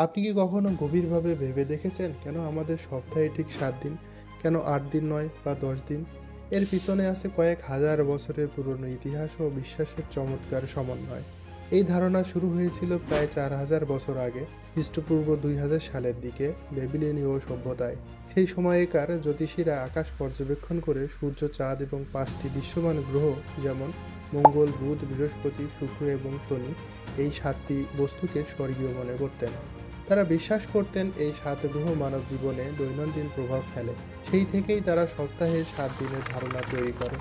আপনি কি কখনো গভীরভাবে ভেবে দেখেছেন কেন আমাদের সপ্তাহে ঠিক 7 দিন, কেন 8 দিন নয় বা 10 দিন? এর পিছনে আছে কয়েক হাজার বছরের পুরনো ইতিহাস ও বিশ্বাসের চমৎকার সমন্বয়। এই ধারণা শুরু হয়েছিল প্রায় 4000 বছর আগে, খ্রিস্টপূর্ব 2000 সালের দিকে বেবিলনীয় সভ্যতায়। সেই সময়কার জ্যোতিষীরা আকাশ পর্যবেক্ষণ করে সূর্য, চাঁদ এবং 5টি দৃশ্যমান গ্রহ যেমন মঙ্গল, বুধ, বৃহস্পতি, শুক্র এবং শনি, এই 7টি বস্তুকে স্বর্গীয় মনে করতেন। তারা বিশ্বাস করতেন এই 7 গ্রহ মানব জীবনে দৈনন্দিন প্রভাব ফেলে। সেই থেকেই তারা সপ্তাহে 7 দিনের ধারণা তৈরি করে।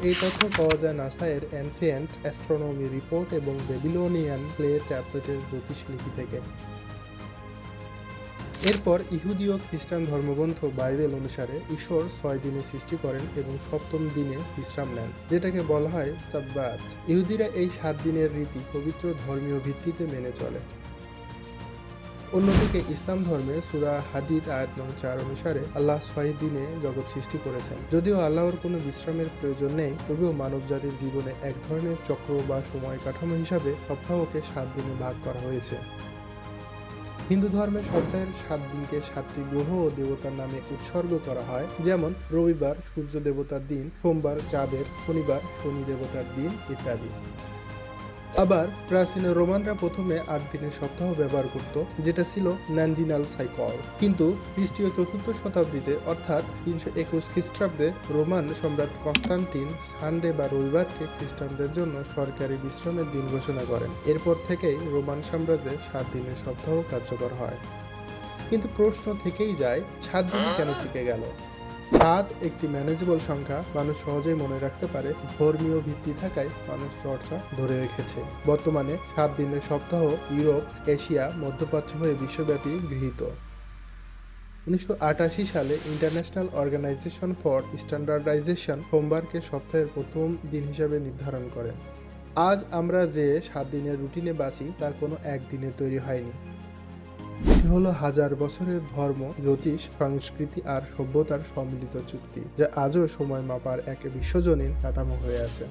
এই তথ্য পাওয়া যায় নাসা এর অ্যানসিয়েন্ট অ্যাস্ট্রোনমি রিপোর্ট এবং বেবিলনিয়ান ক্লে ট্যাবলেটের জ্যোতিষলিপি থেকে। এরপর ইহুদি ও খ্রিস্টান ধর্মগ্রন্থ বাইবেল অনুসারে ঈশ্বর 6 দিনে সৃষ্টি করেন এবং 7ম দিনে বিশ্রাম নেন, যেটাকে বলা হয় সাব্বাত। ইহুদিরা এই 7 দিনের রীতি পবিত্র ধর্মীয় ভিত্তিতে মেনে চলে। অন্যদিকে ইসলাম ধর্মে সূরা হাদীদ আয়াত নং 4 অনুসারে আল্লাহ 6 দিনে জগৎ সৃষ্টি করেছেন। যদিও আল্লাহর কোনো বিশ্রামের প্রয়োজন নেই, তবুও মানবজাতির জীবনে এক ধরনের চক্র বা সময় কাঠামো হিসাবে সপ্তাহকে 7 দিনে ভাগ করা হয়েছে। হিন্দু ধর্মে সপ্তাহের 7 দিনকে 7টি গ্রহ ও দেবতার নামে উৎসর্গ করা হয়, যেমন রবিবার সূর্য দেবতার দিন, সোমবার চাঁদের, শনিবার শনি দেবতার দিন ইত্যাদি। আবার প্রাচীন রোমানরা প্রথমে 8 দিনের সপ্তাহ ব্যবহার করত, যেটা ছিল ন্যান্ডিনাল সাইকল। কিন্তু খ্রিস্টীয় 4th শতাব্দীতে অর্থাৎ 321 খ্রিস্টাব্দে রোমান সম্রাট কনস্টান্টিন সানডে বা রবিবারকে খ্রিস্টানদের জন্য সরকারি বিশ্রামের দিন ঘোষণা করেন। এরপর থেকেই রোমান সাম্রাজ্যে 7 দিনের সপ্তাহ কার্যকর হয়। কিন্তু প্রশ্ন থেকেই যায়, 7 দিনই কেন টিকে গেল? 7 একটি ম্যানেজেবল সংখ্যা, মানুষ সহজেই মনে রাখতে পারে, ধর্মীয় ভিত্তি থাকায় মানুষ চর্চা ধরে রেখেছে। বর্তমানে 7 দিনের সপ্তাহ ইউরোপ, এশিয়া, মধ্যপ্রাচ্য হয়ে বিশ্বব্যাপী গৃহীত। 1988 সালে ইন্টারন্যাশনাল অর্গানাইজেশন ফর স্ট্যান্ডার্ডাইজেশন সোমবারকে সপ্তাহের প্রথম দিন হিসাবে নির্ধারণ করেন। আজ আমরা যে 7 দিনের রুটিনে বাঁচি তা কোনো একদিনে তৈরি হয়নি। এটি হলো হাজার বছরের ধর্ম, জ্যোতিষ, সংস্কৃতি আর সভ্যতার সম্মিলিত চুক্তি, যা আজও সময় মাপার এক বিশ্বজনীন কাঠামো হয়ে আছে।